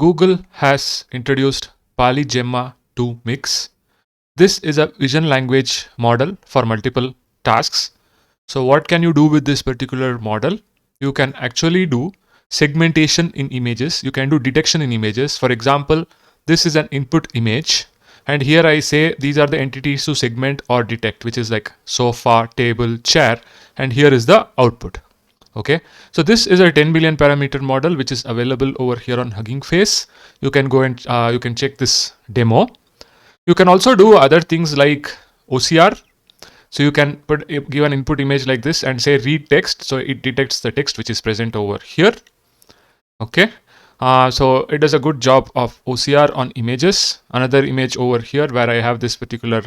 Google has introduced PaliGemma 2 Mix. This is a vision language model for multiple tasks. So what can you do with this particular model? You can actually do segmentation in images. You can do detection in images. For example, this is an input image. And here I say these are the entities to segment or detect, which is like sofa, table, chair. And here is the output. Okay, so this is a 10 billion parameter model which is available over here on Hugging Face. You can go and you can check this demo. You can also do other things like OCR. So you can give an input image like this and say read text. So it detects the text which is present over here. Okay, so it does a good job of OCR on images. Another image over here where I have this particular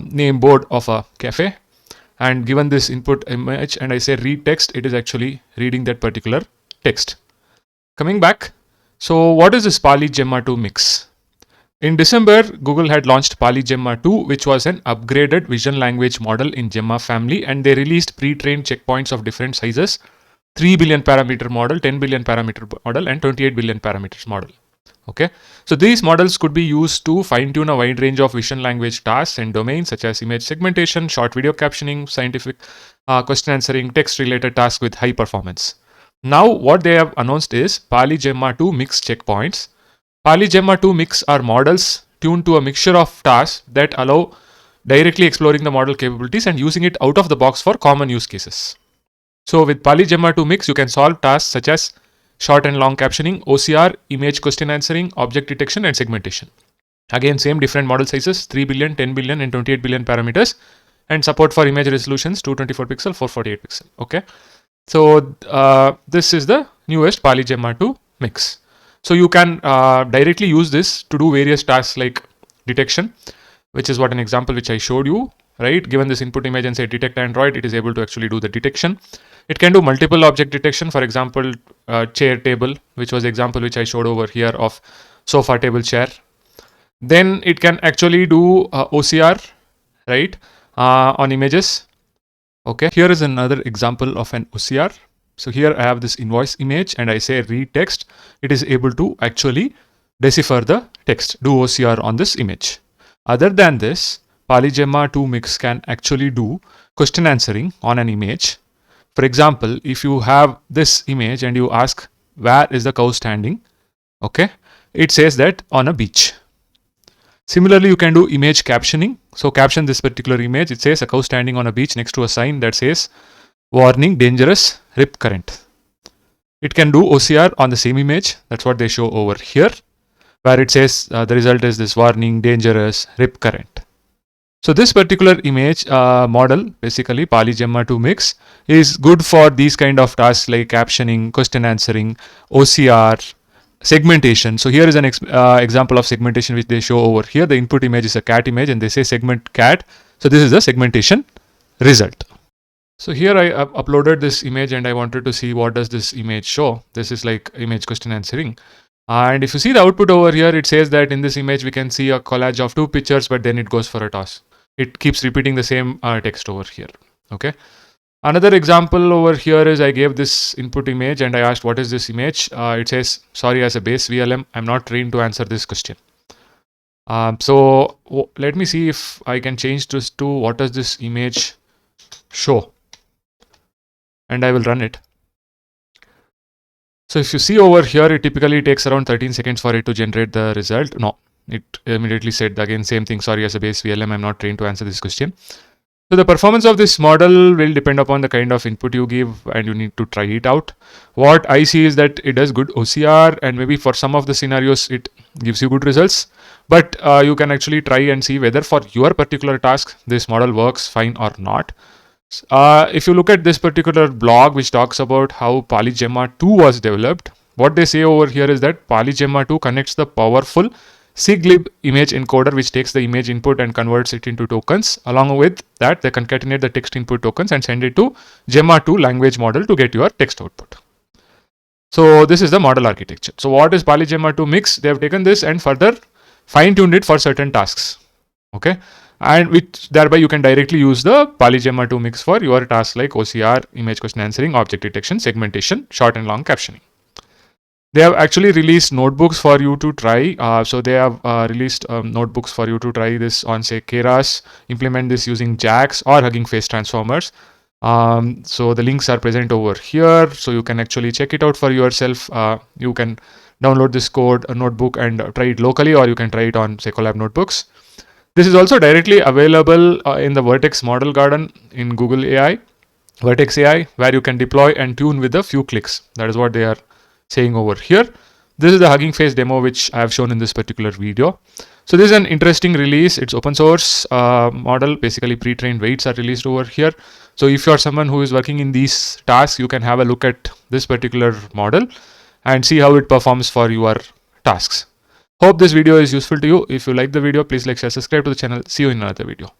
name board of a cafe. And given this input image and I say read text, it is actually reading that particular text. Coming back, so what is this PaliGemma 2 Mix? In December, Google had launched PaliGemma 2, which was an upgraded vision language model in Gemma family, and they released pre-trained checkpoints of different sizes: 3 billion parameter model, 10 billion parameter model, and 28 billion parameters model. Okay, so these models could be used to fine-tune a wide range of vision language tasks and domains such as image segmentation, short video captioning, scientific question answering, text-related tasks with high performance. Now, what they have announced is PaliGemma 2 Mix checkpoints. PaliGemma 2 Mix are models tuned to a mixture of tasks that allow directly exploring the model capabilities and using it out of the box for common use cases. So with PaliGemma 2 Mix, you can solve tasks such as short and long captioning, OCR, image question answering, object detection, and segmentation. Again, same different model sizes: 3 billion, 10 billion, and 28 billion parameters, and support for image resolutions 224 pixel, 448 pixel. Okay, so this is the newest PaliGemma 2 Mix. So you can directly use this to do various tasks like detection, which is what an example which I showed you. Right, given this input image and say detect Android, it is able to actually do the detection. It can do multiple object detection, for example, chair, table, which was the example which I showed over here of sofa, table, chair. Then it can actually do OCR, right, on images. Okay, here is another example of an OCR. So here I have this invoice image and I say read text. It is able to actually decipher the text, do OCR on this image. Other than this, PaliGemma 2 Mix can actually do question answering on an image. For example, if you have this image and you ask where is the cow standing, okay, it says that on a beach. Similarly, you can do image captioning. So caption this particular image. It says a cow standing on a beach next to a sign that says warning, dangerous, rip current. It can do OCR on the same image. That's what they show over here, where it says the result is this warning, dangerous, rip current. So this particular image model, basically PaliGemma 2 Mix, is good for these kind of tasks like captioning, question answering, OCR, segmentation. So here is an example of segmentation which they show over here. The input image is a cat image and they say segment cat. So this is the segmentation result. So here I uploaded this image and I wanted to see what does this image show. This is like image question answering. And if you see the output over here, it says that in this image we can see a collage of 2 pictures, but then it goes for a toss. It keeps repeating the same text over here. Okay. Another example over here is I gave this input image and I asked what is this image. It says, sorry, as a base VLM, I'm not trained to answer this question. So let me see if I can change this to what does this image show. And I will run it. So if you see over here, it typically takes around 13 seconds for it to generate the result. No, it immediately said again, same thing. Sorry, as a base VLM, I'm not trained to answer this question. So the performance of this model will depend upon the kind of input you give and you need to try it out. What I see is that it does good OCR and maybe for some of the scenarios, it gives you good results. But you can actually try and see whether for your particular task, this model works fine or not. If you look at this particular blog which talks about how PaliGemma 2 was developed, what they say over here is that PaliGemma 2 connects the powerful siglib image encoder which takes the image input and converts it into tokens. Along with that, they concatenate the text input tokens and send it to Gemma 2 language model to get your text output. So this is the model architecture. So what is PaliGemma 2 Mix? They have taken this and further fine-tuned it for certain tasks. Okay. And which thereby you can directly use the PaliGemma 2 Mix for your tasks like OCR, image question answering, object detection, segmentation, short and long captioning. They have actually released notebooks for you to try. So they have released notebooks for you to try this on, say, Keras. Implement this using JAX or Hugging Face transformers. So the links are present over here, so you can actually check it out for yourself. You can download this code, a notebook, and try it locally, or you can try it on, say, Colab notebooks. This is also directly available in the Vertex Model Garden in Google AI, Vertex AI, where you can deploy and tune with a few clicks. That is what they are saying over here. This is the Hugging Face demo which I have shown in this particular video. So this is an interesting release. It's open source model. Basically, pre-trained weights are released over here. So if you're someone who is working in these tasks, you can have a look at this particular model and see how it performs for your tasks. Hope this video is useful to you. If you like the video, please like, share, subscribe to the channel. See you in another video.